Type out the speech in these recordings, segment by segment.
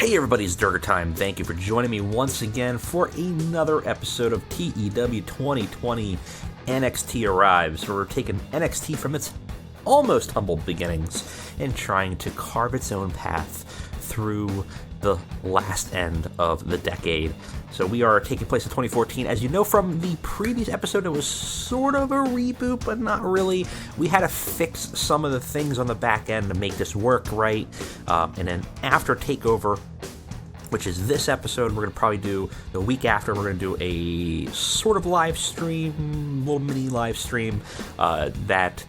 Hey everybody, it's Durger time. Thank you for joining me once again for another episode of TEW 2020 NXT Arrives, where we're taking NXT from its almost humble beginnings and trying to carve its own path through the last end of the decade. So we are taking place in 2014. As you know from the previous episode, it was sort of a reboot, but not really. We had to fix some of the things on the back end to make this work right. And then after Takeover, which is this episode, we're going to probably do the week after, we're going to do a sort of live stream, little mini live stream that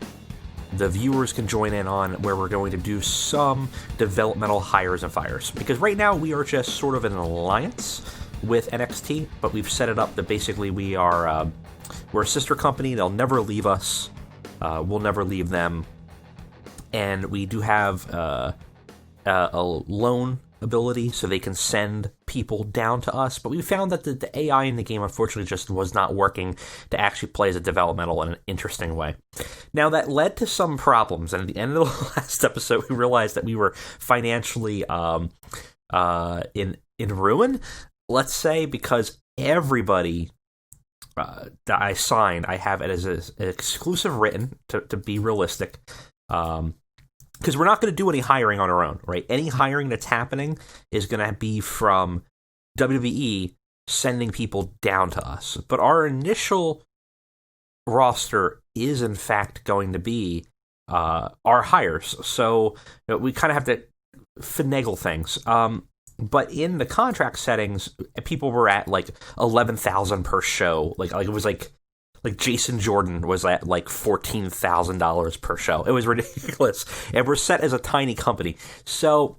the viewers can join in on, where we're going to do some developmental hires and fires. Because right now we are just sort of in an alliance with NXT, but we've set it up that basically we're a sister company. They'll never leave us. We'll never leave them. And we do have a loan ability, so they can send people down to us, but we found that the AI in the game unfortunately just was not working to actually play as a developmental in an interesting way. Now that led to some problems, and at the end of the last episode we realized that we were financially in ruin, let's say, because everybody that I signed, I have it as an exclusive written to be realistic, because we're not going to do any hiring on our own, right? Any hiring that's happening is going to be from WWE sending people down to us. But our initial roster is, in fact, going to be our hires. So we kind of have to finagle things. But in the contract settings, people were at like $11,000 per show. Like it was like Jason Jordan was at like $14,000 per show. It was ridiculous. And we're set as a tiny company. So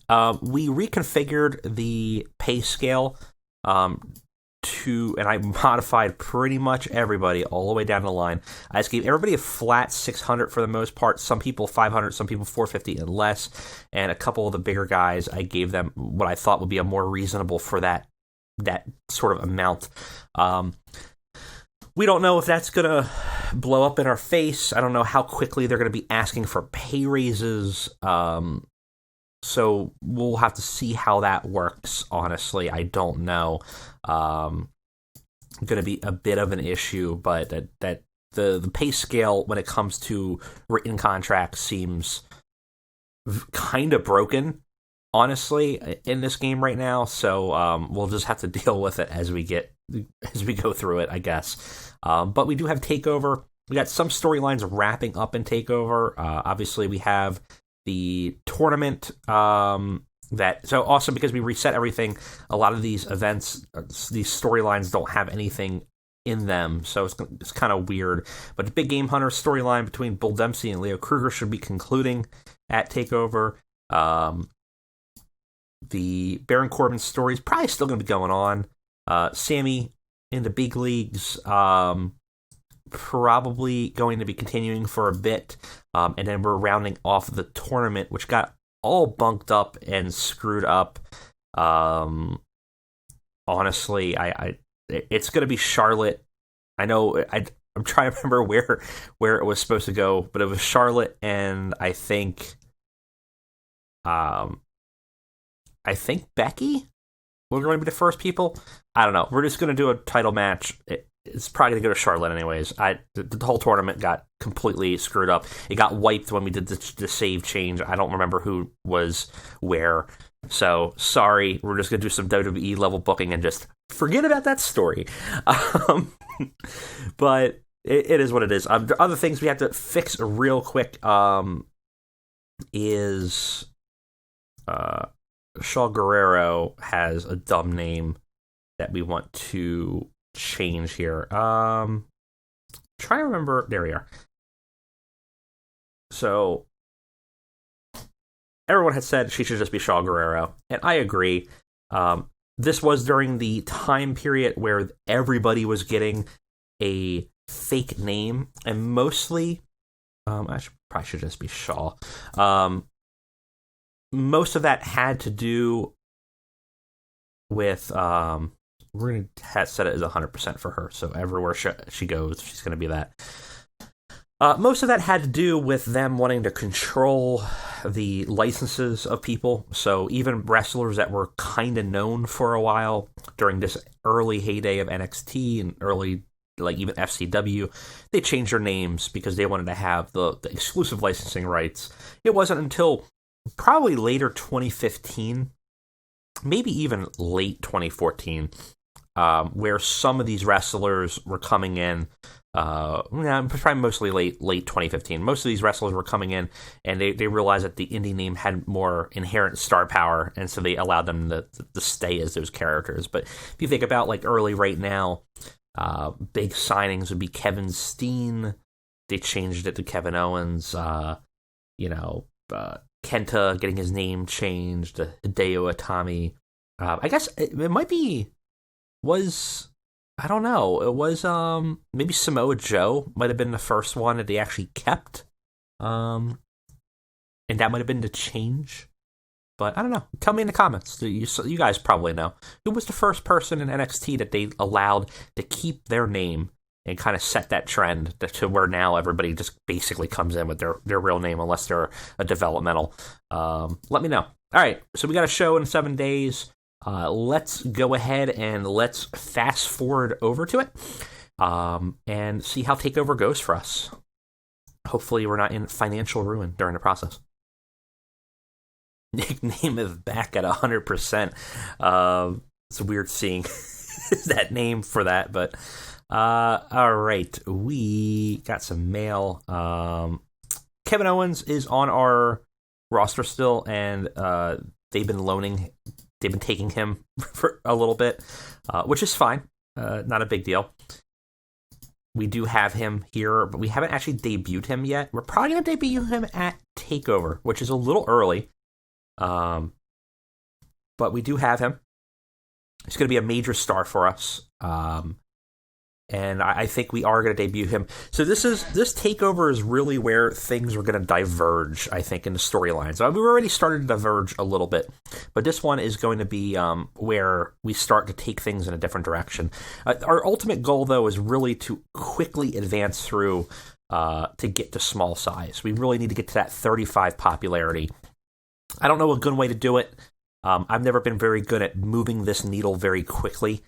we reconfigured the pay scale and I modified pretty much everybody all the way down the line. I just gave everybody a flat 600 for the most part. Some people 500, some people 450 and less. And a couple of the bigger guys, I gave them what I thought would be a more reasonable for that sort of amount. We don't know if that's going to blow up in our face. I don't know how quickly they're going to be asking for pay raises. So we'll have to see how that works, honestly. I don't know. Going to be a bit of an issue, but that the pay scale when it comes to written contracts seems kind of broken, honestly, in this game right now. So we'll just have to deal with it as we go through it, I guess. But we do have Takeover. We got some storylines wrapping up in Takeover. Obviously, we have the tournament so also because we reset everything, a lot of these events, these storylines don't have anything in them, so it's kind of weird. But the Big Game Hunter storyline between Bull Dempsey and Leo Kruger should be concluding at Takeover. The Baron Corbin story is probably still going to be going on. Sammy in the big leagues, probably going to be continuing for a bit, and then we're rounding off the tournament, which got all bunked up and screwed up. Honestly, it's going to be Charlotte. I know I'm trying to remember where it was supposed to go, but it was Charlotte, and I think Becky we're going to be the first people. I don't know. We're just going to do a title match. It's probably going to go to Charlotte anyways. The whole tournament got completely screwed up. It got wiped when we did the save change. I don't remember who was where. So, sorry. We're just going to do some WWE level booking and just forget about that story. But it is what it is. The other things we have to fix real quick is... Shaw Guerrero has a dumb name that we want to change here. Try to remember. There we are. So everyone had said she should just be Shaw Guerrero, and I agree. This was during the time period where everybody was getting a fake name, and mostly, I probably should just be Shaw. Most of that had to do with, we're going to set it as 100% for her, so everywhere she goes, she's going to be that. Most of that had to do with them wanting to control the licenses of people. So even wrestlers that were kind of known for a while during this early heyday of NXT and early, like even FCW, they changed their names because they wanted to have the exclusive licensing rights. It wasn't until probably later 2015, maybe even late 2014, where some of these wrestlers were coming in. Probably mostly late 2015. Most of these wrestlers were coming in, and they realized that the indie name had more inherent star power, and so they allowed them to stay as those characters. But if you think about like early right now, big signings would be Kevin Steen. They changed it to Kevin Owens. Kenta getting his name changed. Hideo Itami. I guess it might be I don't know. It was maybe Samoa Joe might have been the first one that they actually kept. And that might have been the change. But I don't know. Tell me in the comments. You guys probably know. Who was the first person in NXT that they allowed to keep their name and kind of set that trend to where now everybody just basically comes in with their real name unless they're a developmental? Let me know. All right, so we got a show in 7 days. Let's go ahead and let's fast forward over to it and see how TakeOver goes for us. Hopefully we're not in financial ruin during the process. Nickname is back at 100%. It's weird seeing that name for that, but all right, we got some mail. Kevin Owens is on our roster still, and they've been taking him for a little bit, which is fine. Not a big deal. We do have him here, but we haven't actually debuted him yet. We're probably going to debut him at TakeOver, which is a little early. But we do have him. He's going to be a major star for us. And I think we are going to debut him. So this TakeOver is really where things are going to diverge, I think, in the storylines. We've already started to diverge a little bit, but this one is going to be where we start to take things in a different direction. Our ultimate goal, though, is really to quickly advance through to get to small size. We really need to get to that 35 popularity. I don't know a good way to do it. I've never been very good at moving this needle very quickly.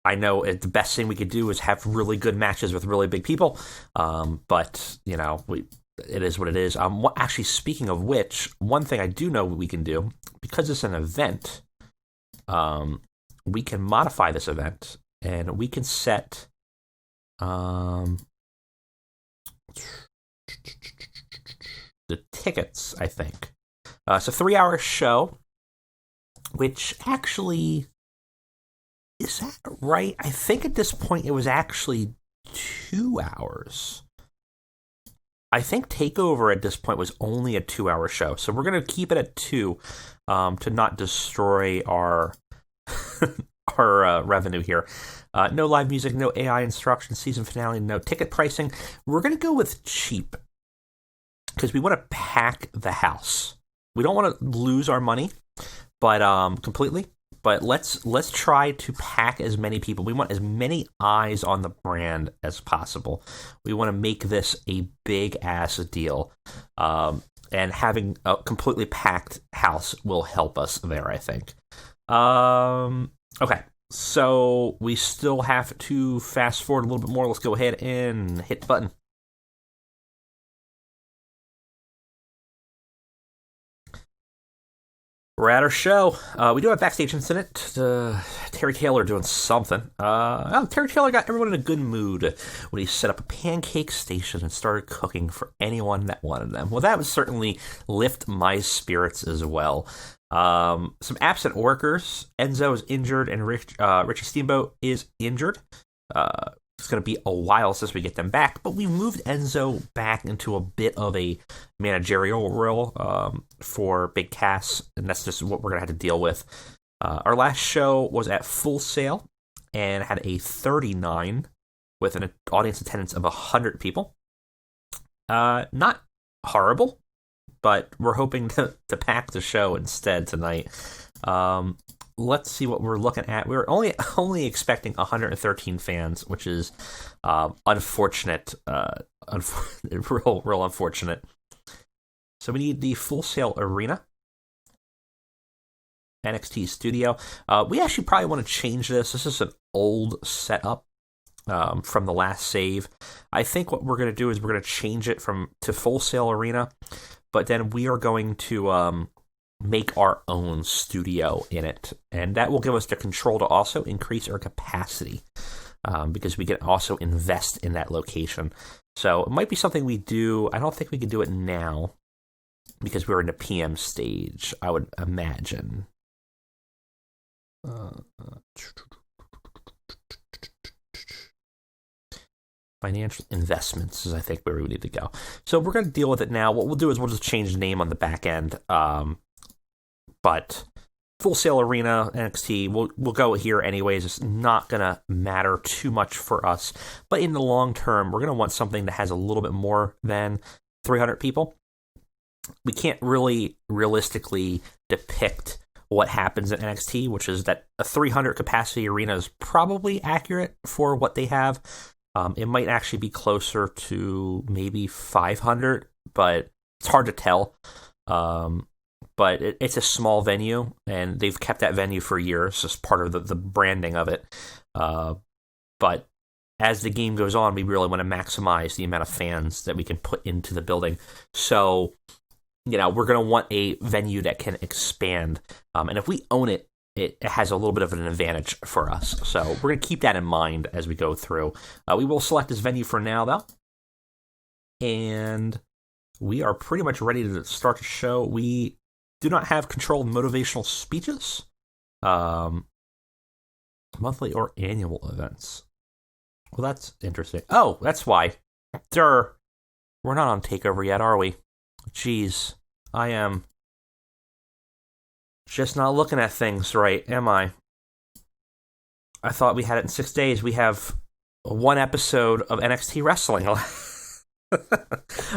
I know the best thing we could do is have really good matches with really big people, but it is what it is. Actually, speaking of which, one thing I do know we can do, because it's an event, we can modify this event, and we can set the tickets, I think. It's a 3-hour show, which actually... Is that right? I think at this point it was actually 2 hours. I think TakeOver at this point was only a 2-hour show, so we're going to keep it at 2 to not destroy our our revenue here. No live music, no AI instructions, season finale, no ticket pricing. We're going to go with cheap because we want to pack the house. We don't want to lose our money, but completely. But let's try to pack as many people. We want as many eyes on the brand as possible. We want to make this a big-ass deal. And having a completely packed house will help us there, I think. Okay, so we still have to fast forward a little bit more. Let's go ahead and hit the button. We're at our show. We do have a backstage incident. Terry Taylor doing something. Terry Taylor got everyone in a good mood when he set up a pancake station and started cooking for anyone that wanted them. Well, that would certainly lift my spirits as well. Some absent workers. Enzo is injured, and Richie Steamboat is injured. It's going to be a while since we get them back, but we moved Enzo back into a bit of a managerial role for Big Cass, and that's just what we're going to have to deal with. Our last show was at Full Sail and had a 39 with an audience attendance of 100 people. Not horrible, but we're hoping to pack the show instead tonight. Let's see what we're looking at. We were only expecting 113 fans, which is unfortunate. Real unfortunate. So we need the Full Sail Arena. NXT Studio. We actually probably want to change this. This is an old setup from the last save. I think what we're going to do is we're going to change it to Full Sail Arena, but then we are going to make our own studio in it, and that will give us the control to also increase our capacity because we can also invest in that location. So it might be something we do. I don't think we can do it now because we're in the PM stage, I would imagine. Financial investments is, I think, where we need to go. So we're going to deal with it now. What we'll do is we'll just change the name on the back end. But Full Sail Arena, NXT, we'll go here anyways. It's not going to matter too much for us. But in the long term, we're going to want something that has a little bit more than 300 people. We can't really realistically depict what happens in NXT, which is that a 300 capacity arena is probably accurate for what they have. It might actually be closer to maybe 500, but it's hard to tell. But it's a small venue, and they've kept that venue for years as part of the branding of it. But as the game goes on, we really want to maximize the amount of fans that we can put into the building. So, we're going to want a venue that can expand. And if we own it, it has a little bit of an advantage for us. So we're going to keep that in mind as we go through. We will select this venue for now, though. And we are pretty much ready to start the show. We do not have controlled motivational speeches, monthly or annual events. Well, that's interesting. Oh, that's why. We're not on Takeover yet, are we? Jeez, I am just not looking at things right, am I? I thought we had it in 6 days. We have one episode of NXT Wrestling.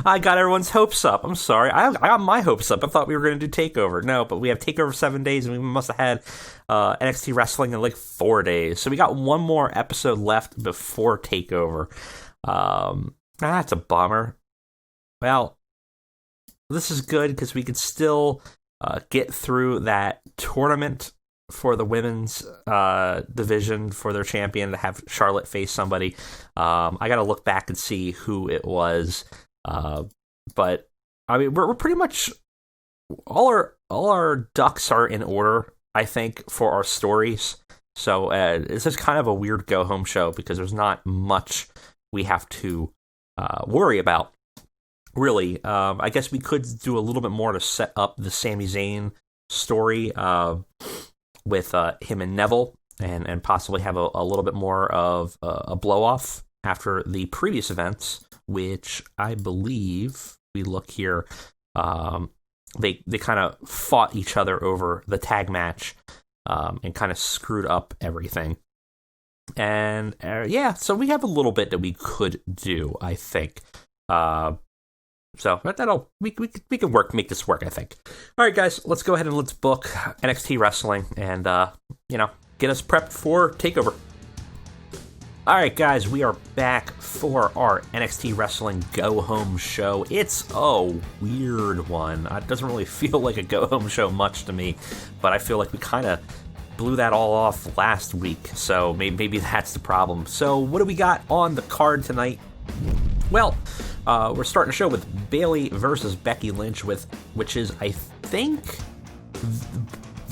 I got everyone's hopes up. I'm sorry. I got my hopes up. I thought we were going to do Takeover. No, but we have Takeover 7 days, and we must have had NXT Wrestling in like 4 days. So we got one more episode left before Takeover. That's a bummer. Well, this is good because we could still get through that tournament for the women's division for their champion, to have Charlotte face somebody. I got to look back and see who it was. But I mean, we're pretty much all our ducks are in order, I think, for our stories. So this is kind of a weird go home show because there's not much we have to worry about. Really, I guess we could do a little bit more to set up the Sami Zayn story with him and Neville, and possibly have a little bit more of a blow-off after the previous events, which I believe, we look here, they kind of fought each other over the tag match and kind of screwed up everything. And so we have a little bit that we could do, I think. So we can make this work, I think. All right, guys, let's go ahead and let's book NXT Wrestling and get us prepped for Takeover. All right, guys, we are back for our NXT Wrestling Go Home show. It's a weird one. It doesn't really feel like a Go Home show much to me, but I feel like we kind of blew that all off last week, so maybe that's the problem. So what do we got on the card tonight? Well, we're starting the show with Bayley versus Becky Lynch, which is, I think,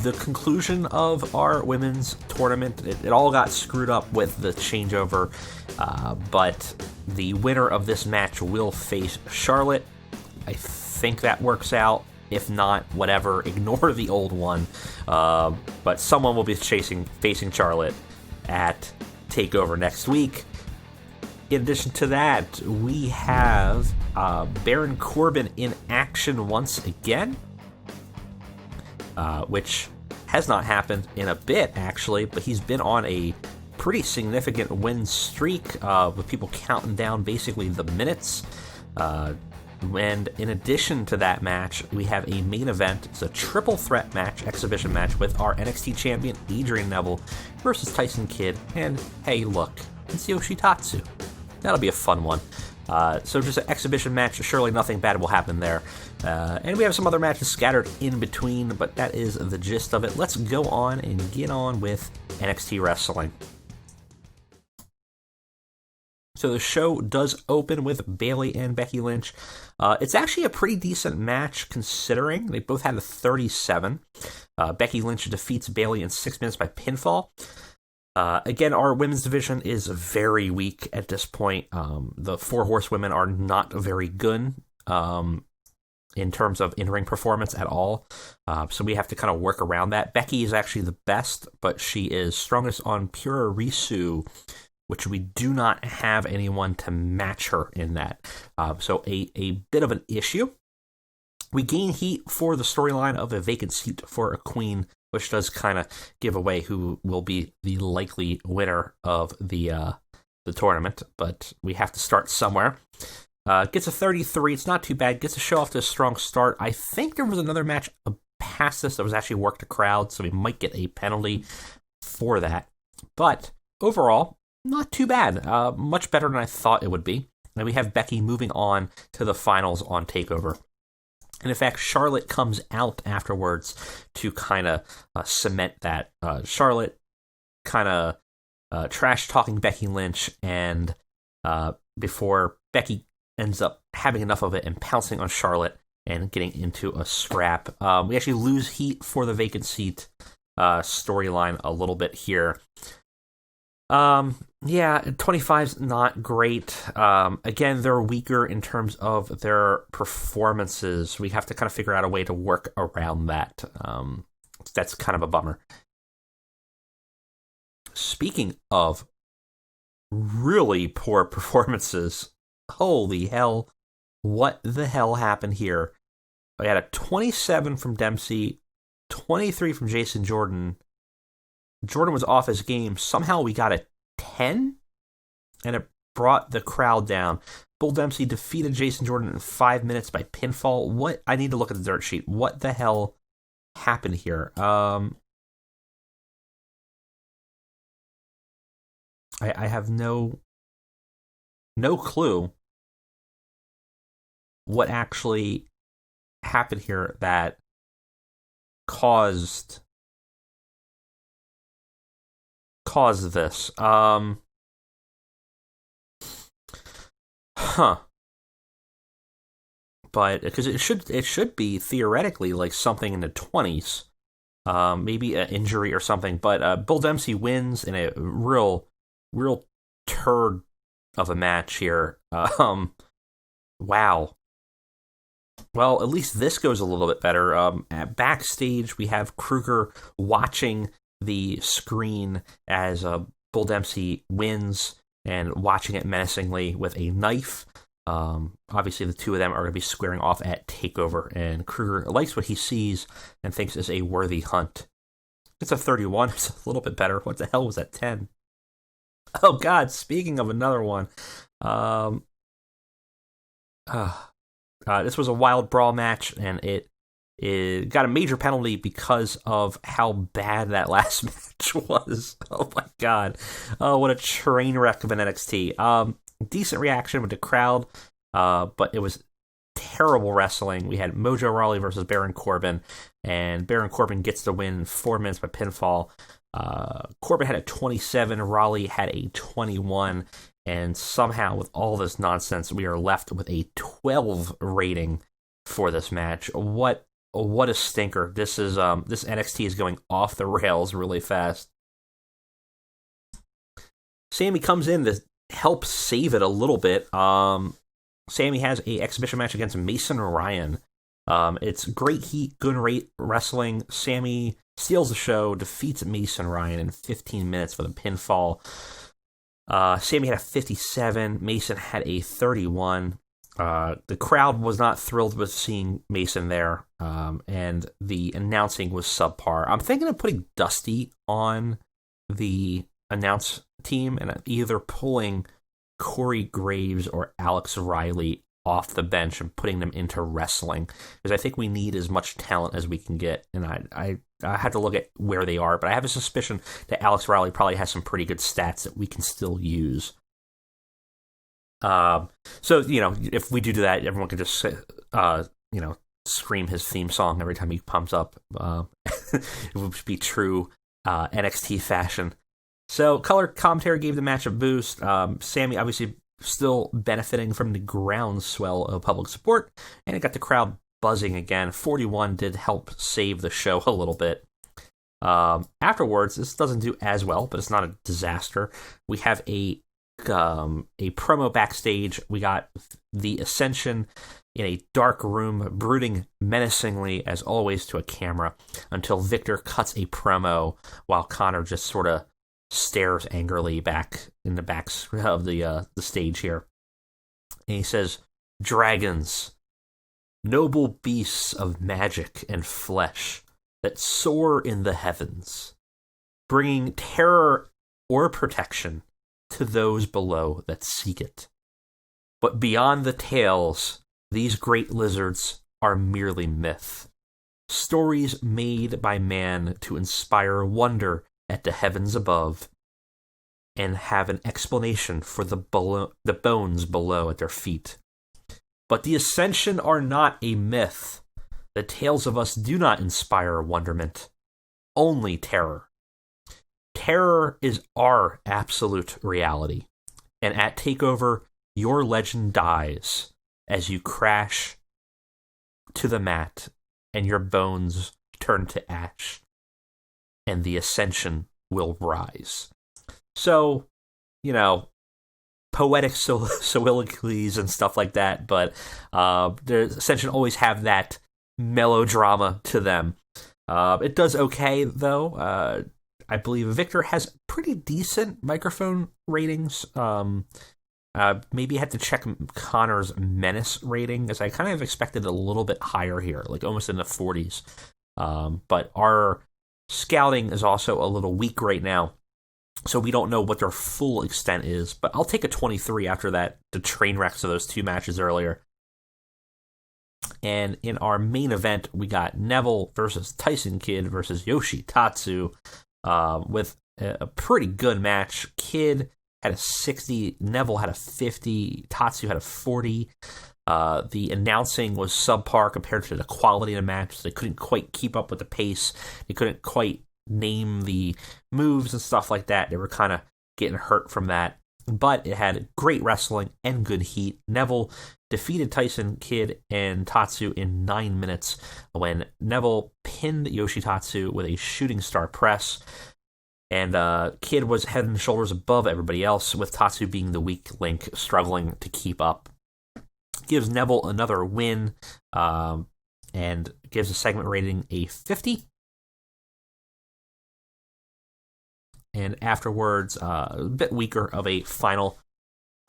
the conclusion of our women's tournament. It all got screwed up with the changeover, but the winner of this match will face Charlotte. I think that works out. If not, whatever, ignore the old one. But someone will be facing Charlotte at TakeOver next week. In addition to that, we have Baron Corbin in action once again, which has not happened in a bit, actually, but he's been on a pretty significant win streak with people counting down basically the minutes. And in addition to that match, we have a main event. It's a triple threat match, exhibition match, with our NXT champion Adrian Neville versus Tyson Kidd and, hey, look, it's Yoshitatsu. That'll be a fun one. So just an exhibition match. Surely nothing bad will happen there. And we have some other matches scattered in between, but that is the gist of it. Let's go on and get on with NXT Wrestling. So the show does open with Bayley and Becky Lynch. It's actually a pretty decent match considering they both had a 37. Becky Lynch defeats Bayley in 6 minutes by pinfall. Again, our women's division is very weak at this point. The Four Horsewomen are not very good in terms of in-ring performance at all. So we have to kind of work around that. Becky is actually the best, but she is strongest on Pure Risu, which we do not have anyone to match her in that. So a bit of an issue. We gain heat for the storyline of a vacant seat for a queen, which does kind of give away who will be the likely winner of the tournament. But we have to start somewhere. Gets a 33. It's not too bad. Gets to show off to a strong start. I think there was another match past this that was actually worked a crowd, so we might get a penalty for that. But overall, not too bad. Much better than I thought it would be. And we have Becky moving on to the finals on TakeOver. And in fact, Charlotte comes out afterwards to kind of cement that. Charlotte kind of trash-talking Becky Lynch, and before Becky ends up having enough of it and pouncing on Charlotte and getting into a scrap. We actually lose heat for the vacant seat storyline a little bit here. Yeah, 25's not great. Again, they're weaker in terms of their performances. We have to kind of figure out a way to work around that. That's kind of a bummer. Speaking of really poor performances, holy hell, what the hell happened here? I had a 27 from Dempsey, 23 from Jason Jordan. Jordan was off his game. Somehow we got a 10, and it brought the crowd down. Bull Dempsey defeated Jason Jordan in 5 minutes by pinfall. What? I need to look at the dirt sheet. What the hell happened here? I have no clue what actually happened here that caused this. But because it should be theoretically like something in the 20s, maybe an injury or something. But Bull Dempsey wins in a real turd of a match here. Wow. Well, at least this goes a little bit better. Backstage, we have Kruger watching the screen as Bull Dempsey wins and watching it menacingly with a knife. Obviously, the two of them are going to be squaring off at TakeOver, and Kruger likes what he sees and thinks is a worthy hunt. It's a 31. It's a little bit better. What the hell was that 10? Oh, God, speaking of another one. This was a wild brawl match, and it got a major penalty because of how bad that last match was. Oh, my God. Oh, what a train wreck of an NXT. Decent reaction with the crowd, but it was terrible wrestling. We had Mojo Rawley versus Baron Corbin, and Baron Corbin gets the win in 4 minutes by pinfall. Corbin had a 27, Rawley had a 21, and somehow with all this nonsense, we are left with a 12 rating for this match. What a stinker. This NXT is going off the rails really fast. Sammy comes in to help save it a little bit. Sammy has a exhibition match against Mason Ryan. It's great heat, good rate wrestling. Sammy steals the show, defeats Mason Ryan in 15 minutes for the pinfall. Sammy had a 57. Mason had a 31. The crowd was not thrilled with seeing Mason there, and the announcing was subpar. I'm thinking of putting Dusty on the announce team and either pulling Corey Graves or Alex Riley off the bench and putting them into wrestling, because I think we need as much talent as we can get, and I have to look at where they are, but I have a suspicion that Alex Riley probably has some pretty good stats that we can still use. So, if we do that, everyone can just, scream his theme song every time he pumps up. It would be true NXT fashion. So, color commentary gave the match a boost. Sammy obviously still benefiting from the groundswell of public support, and it got the crowd buzzing again. 41 did help save the show a little bit. Afterwards, this doesn't do as well, but it's not a disaster. We have a promo backstage. We got the Ascension in a dark room, brooding menacingly, as always, to a camera, until Victor cuts a promo while Connor just sort of stares angrily back in the back of the stage here. And he says, "Dragons, noble beasts of magic and flesh that soar in the heavens, bringing terror or protection to those below that seek it. But beyond the tales, these great lizards are merely myth, stories made by man to inspire wonder at the heavens above, and have an explanation for the bones below at their feet. But the Ascension are not a myth. The tales of us do not inspire wonderment, only terror. Terror is our absolute reality, and at TakeOver, your legend dies as you crash to the mat and your bones turn to ash, and the Ascension will rise." So, poetic soliloquies and stuff like that, but the Ascension always have that melodrama to them. It does okay, though. I believe Victor has pretty decent microphone ratings. Maybe I had to check Connor's Menace rating, as I kind of expected a little bit higher here, like almost in the 40s. But our scouting is also a little weak right now, so we don't know what their full extent is. But I'll take a 23 after the train wrecks of those two matches earlier. And in our main event, we got Neville versus Tyson Kidd versus Yoshitatsu, with a pretty good match. Kidd had a 60, Neville had a 50, Tatsu had a 40. The announcing was subpar compared to the quality of the match. They couldn't quite keep up with the pace. They couldn't quite name the moves and stuff like that. They were kind of getting hurt from that. But it had great wrestling and good heat. Neville defeated Tyson Kidd and Tatsu in 9 minutes when Neville pinned Yoshitatsu with a shooting star press. And Kidd was head and shoulders above everybody else, with Tatsu being the weak link, struggling to keep up. Gives Neville another win, and gives the segment rating a 50. And afterwards, a bit weaker of a final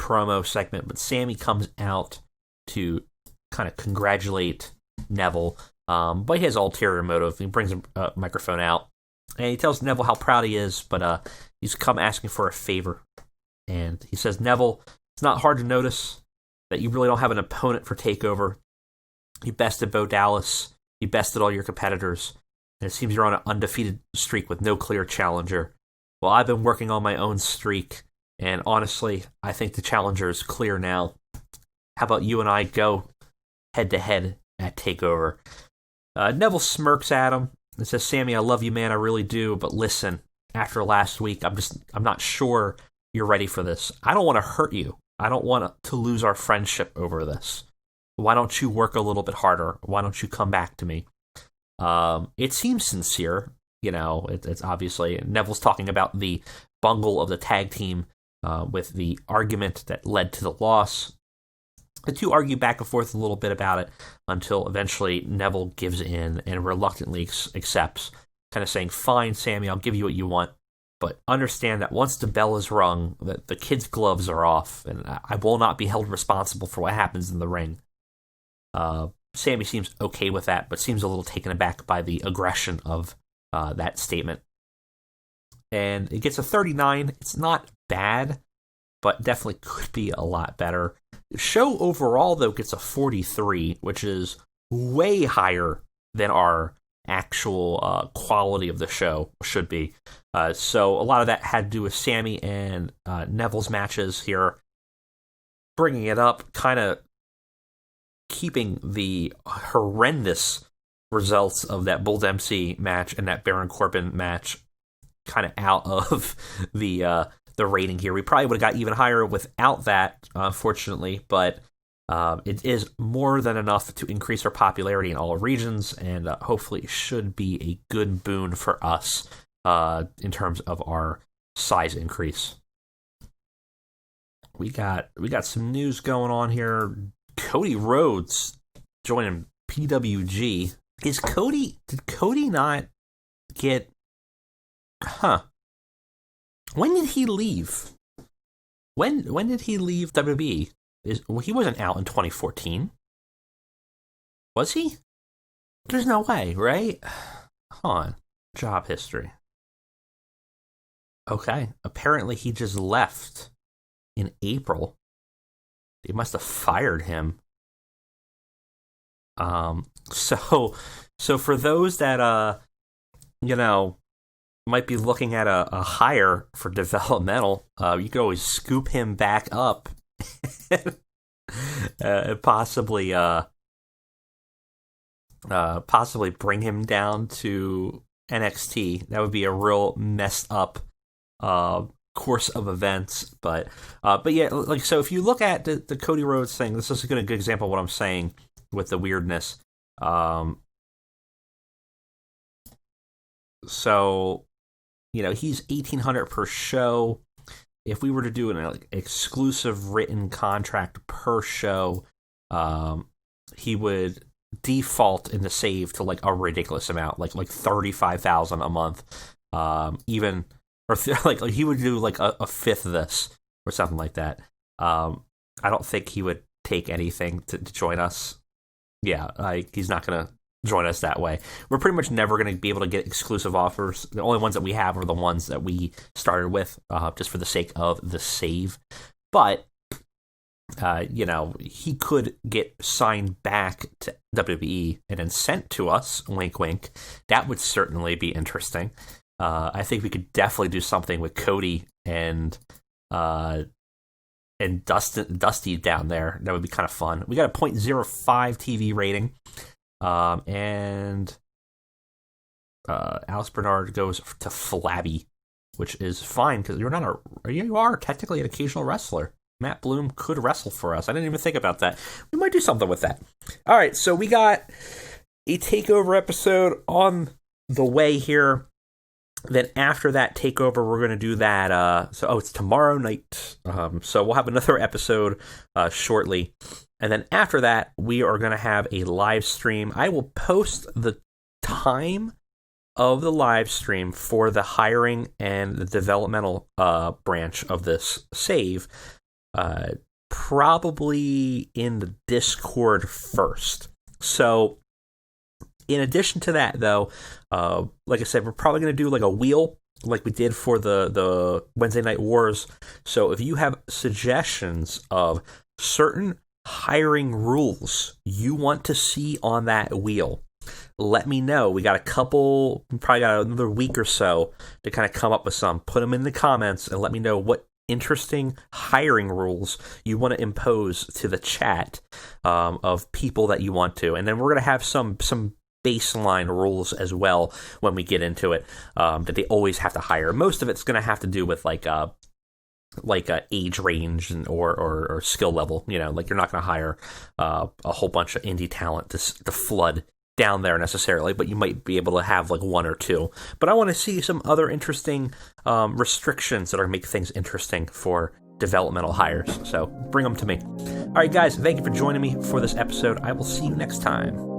promo segment, but Sammy comes out to kind of congratulate Neville, but he has ulterior motive. He brings a microphone out, and he tells Neville how proud he is, but he's come asking for a favor. And he says, "Neville, it's not hard to notice that you really don't have an opponent for TakeOver. You bested Bo Dallas, you bested all your competitors, and it seems you're on an undefeated streak with no clear challenger. Well, I've been working on my own streak, and honestly, I think the challenger is clear now. How about you and I go head-to-head at TakeOver?" Neville smirks at him and says, "Sammy, I love you, man, I really do, but listen, after last week, I'm not sure you're ready for this. I don't want to hurt you. I don't want to lose our friendship over this. Why don't you work a little bit harder? Why don't you come back to me?" It seems sincere. It's obviously Neville's talking about the bungle of the tag team with the argument that led to the loss. The two argue back and forth a little bit about it until eventually Neville gives in and reluctantly accepts, kind of saying, "Fine, Sammy, I'll give you what you want, but understand that once the bell is rung, that the kid's gloves are off, and I will not be held responsible for what happens in the ring." Sammy seems okay with that, but seems a little taken aback by the aggression of that statement. And it gets a 39. It's not bad, but definitely could be a lot better. The show overall, though, gets a 43, which is way higher than our actual quality of the show should be. So a lot of that had to do with Sammy and Neville's matches here. bringing it up, kind of keeping the horrendous results of that Bull Dempsey match and that Baron Corbin match kind of out of the rating here. We probably would have got even higher without that, unfortunately, but it is more than enough to increase our popularity in all regions, and hopefully should be a good boon for us in terms of our size increase. We got some news going on here. Cody Rhodes joining PWG. Did Cody not get... When did he leave? When did he leave WWE? He wasn't out in 2014. Was he? There's no way, right? Hold on. Job history. Okay. Apparently he just left in April. They must have fired him. So for those that might be looking at a hire for developmental, you could always scoop him back up and possibly bring him down to NXT. That would be a real messed up course of events, but yeah, like, so if you look at the Cody Rhodes thing, this is a good example of what I'm saying with the weirdness. So, he's $1,800 per show. If we were to do an exclusive written contract per show, he would default in the save to a ridiculous amount, like $35,000 a month, or he would do a fifth of this or something like that. I don't think he would take anything to join us. Yeah, he's not gonna join us that way. We're pretty much never going to be able to get exclusive offers. The only ones that we have are the ones that we started with, just for the sake of the save. But, he could get signed back to WWE and then sent to us, wink, wink. That would certainly be interesting. I think we could definitely do something with Cody and Dusty down there. That would be kind of fun. We got a 0.05 TV rating. And Alice Bernard goes to Flabby, which is fine because you are technically an occasional wrestler. Matt Bloom could wrestle for us. I didn't even think about that. We might do something with that. All right, so we got a takeover episode on the way here. Then after that takeover, we're going to do that. It's tomorrow night. So we'll have another episode shortly. And then after that, we are going to have a live stream. I will post the time of the live stream for the hiring and the developmental branch of this save, probably in the Discord first. So in addition to that, though, like I said, we're probably going to do a wheel like we did for the Wednesday Night Wars. So if you have suggestions of certain hiring rules you want to see on that wheel, let me know. We got probably got another week or so to kind of come up with some. Put them in the comments and let me know what interesting hiring rules you want to impose to the chat of people that you want to. And then we're going to have some baseline rules as well when we get into it, that they always have to hire. Most of it's going to have to do with age range or skill level. You're not going to hire a whole bunch of indie talent to flood down there necessarily, but you might be able to have one or two. But I want to see some other interesting restrictions that are make things interesting for developmental hires. So bring them to me. All right, guys, thank you for joining me for this episode. I will see you next time.